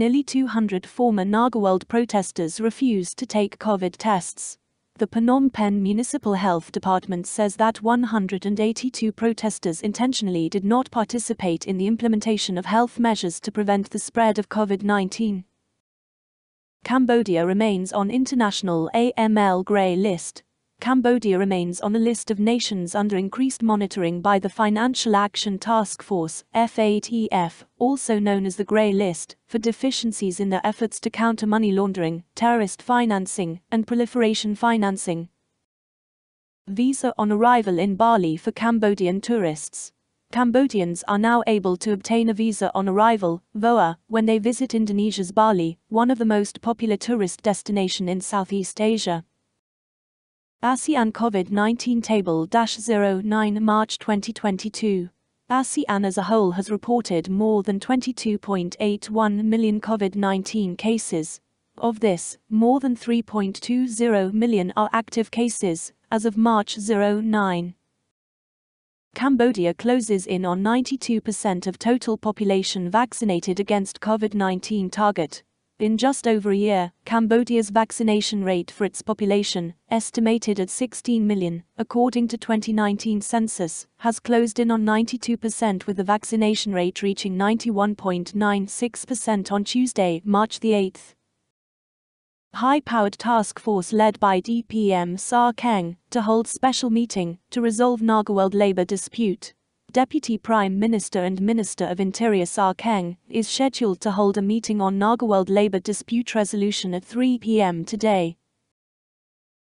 nearly 200 former Nagaworld protesters refused to take COVID tests. The Phnom Penh Municipal Health Department says that 182 protesters intentionally did not participate in the implementation of health measures to prevent the spread of COVID-19. Cambodia remains on international AML grey list. Cambodia remains on the list of nations under increased monitoring by the Financial Action Task Force, FATF, also known as the Grey List, for deficiencies in their efforts to counter money laundering, terrorist financing, and proliferation financing. Visa on arrival in Bali for Cambodian tourists. Cambodians are now able to obtain a visa on arrival, VOA, when they visit Indonesia's Bali, one of the most popular tourist destinations in Southeast Asia. ASEAN COVID-19 Table 09 March 2022. ASEAN as a whole has reported more than 22.81 million COVID-19 cases. Of this, more than 3.20 million are active cases, as of March 09. Cambodia closes in on 92% of total population vaccinated against COVID-19 target. In just over a year, Cambodia's vaccination rate for its population, estimated at 16 million, according to 2019 census, has closed in on 92% with the vaccination rate reaching 91.96% on Tuesday, March 8. High-powered task force led by DPM Sar Keng to hold special meeting to resolve Nagaworld labor dispute. Deputy Prime Minister and Minister of Interior Sar Keng is scheduled to hold a meeting on Nagaworld labor dispute resolution at 3 p.m. today.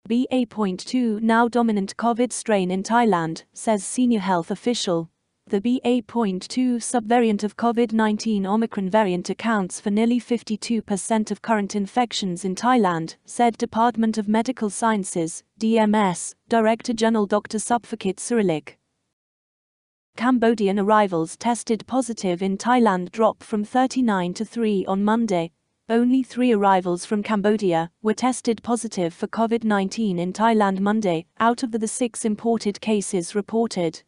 BA.2 now dominant COVID strain in Thailand, says senior health official. The BA.2 subvariant of COVID-19 Omicron variant accounts for nearly 52% of current infections in Thailand, said Department of Medical Sciences, DMS, Director General Dr. Supphakit Surilik. Cambodian arrivals tested positive in Thailand drop from 39 to 3 on Monday. Only 3 arrivals from Cambodia were tested positive for COVID-19 in Thailand Monday, out of the 6 imported cases reported.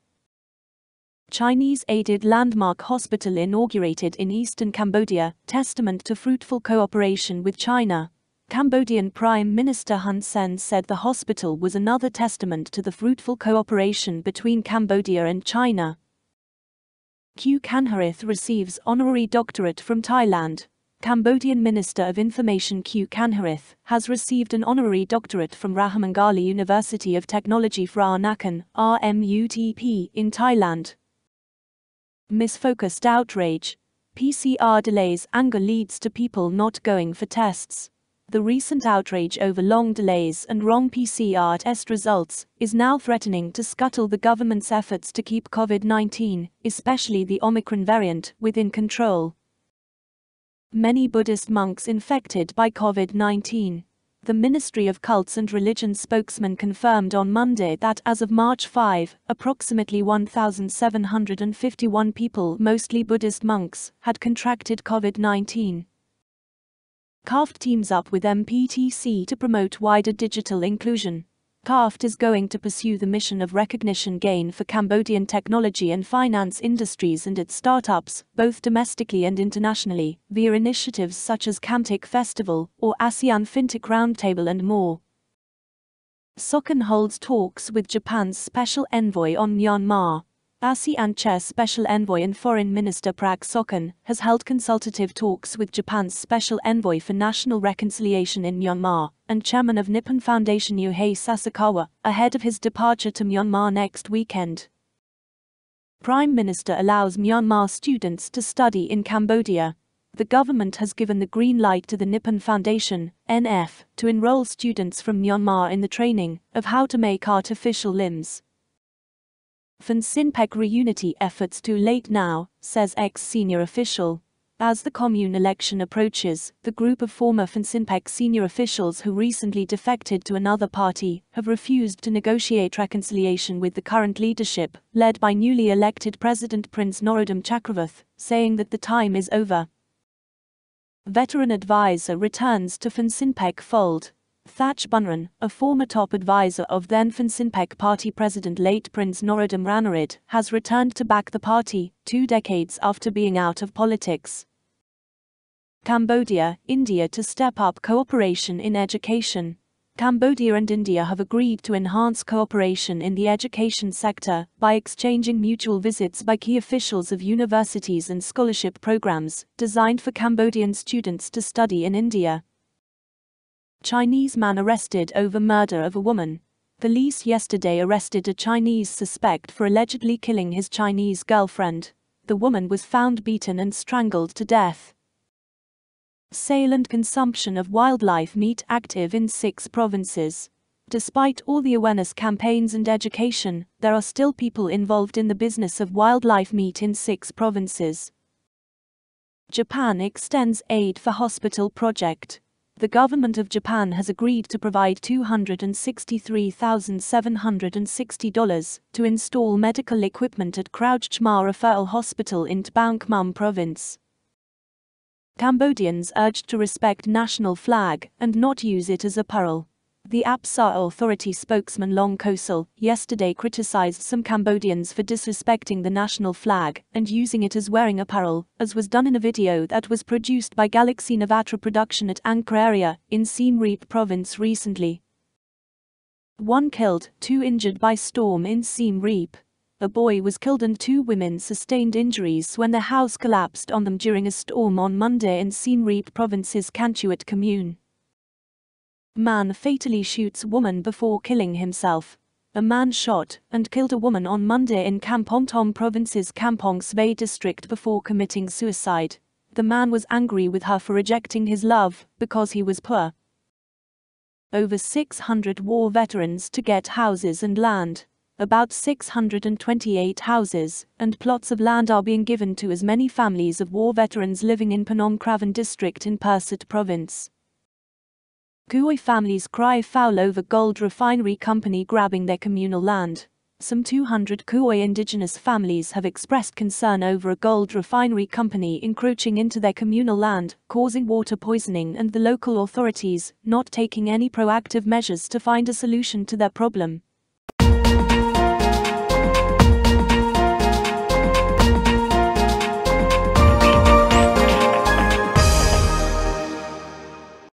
Chinese-aided landmark hospital inaugurated in eastern Cambodia, testament to fruitful cooperation with China. Cambodian Prime Minister Hun Sen said the hospital was another testament to the fruitful cooperation between Cambodia and China. Q Kanharith receives honorary doctorate from Thailand. Cambodian Minister of Information Q Kanharith has received an honorary doctorate from Rajamangali University of Technology Phra Nakhon, RMUTP, in Thailand. Misfocused outrage. PCR delays anger leads to people not going for tests. The recent outrage over long delays and wrong PCR test results is now threatening to scuttle the government's efforts to keep COVID-19, especially the Omicron variant, within control. Many Buddhist monks infected by COVID-19. The Ministry of Cults and Religion spokesman confirmed on Monday that as of March 5, approximately 1,751 people, mostly Buddhist monks, had contracted COVID-19. CAFT teams up with MPTC to promote wider digital inclusion. CAFT is going to pursue the mission of recognition gain for Cambodian technology and finance industries and its startups, both domestically and internationally, via initiatives such as Camtech Festival or ASEAN FinTech Roundtable and more. Sokan holds talks with Japan's Special Envoy on Myanmar. ASEAN Chair Special Envoy and Foreign Minister Prak Sokhonn has held consultative talks with Japan's Special Envoy for National Reconciliation in Myanmar, and Chairman of Nippon Foundation Yohei Sasakawa, ahead of his departure to Myanmar next weekend. Prime Minister allows Myanmar students to study in Cambodia. The government has given the green light to the Nippon Foundation, NF, to enroll students from Myanmar in the training of how to make artificial limbs. Phnom reunity efforts too late now, says ex-senior official. As the commune election approaches, the group of former Phnom senior officials who recently defected to another party have refused to negotiate reconciliation with the current leadership, led by newly elected President Prince Norodom Chakravarthy, saying that the time is over. Veteran advisor returns to Phnom fold. Thach Bunran, a former top advisor of then Phnom party president late Prince Norodom Ranariddh, has returned to back the party, 2 decades after being out of politics. Cambodia, India to step up cooperation in education. Cambodia and India have agreed to enhance cooperation in the education sector by exchanging mutual visits by key officials of universities and scholarship programs designed for Cambodian students to study in India. Chinese man arrested over murder of a woman. Police yesterday arrested a Chinese suspect for allegedly killing his Chinese girlfriend. The woman was found beaten and strangled to death. Sale and consumption of wildlife meat active in 6 provinces. Despite all the awareness campaigns and education, there are still people involved in the business of wildlife meat in 6 provinces. Japan extends aid for hospital project. The government of Japan has agreed to provide $263,760 to install medical equipment at Crouch Khmer Referral Hospital in Tbang Khmer Province. Cambodians urged to respect national flag and not use it as apparel. The Apsa Authority spokesman Long Kosal yesterday criticized some Cambodians for disrespecting the national flag and using it as wearing apparel, as was done in a video that was produced by Galaxy Navatra Production at Angkor area in Siem Reap province recently. 1 killed, 2 injured by storm in Siem Reap. A boy was killed and 2 women sustained injuries when their house collapsed on them during a storm on Monday in Siem Reap province's Kanchuat commune. Man fatally shoots woman before killing himself. A man shot and killed a woman on Monday in Kampong Tom province's Kampong Svay district before committing suicide. The man was angry with her for rejecting his love because he was poor. Over 600 war veterans to get houses and land. About 628 houses and plots of land are being given to as many families of war veterans living in Phnom Kravan district in Persat province. Khoi families cry foul over gold refinery company grabbing their communal land. Some 200 Khoi indigenous families have expressed concern over a gold refinery company encroaching into their communal land, causing water poisoning, and the local authorities not taking any proactive measures to find a solution to their problem.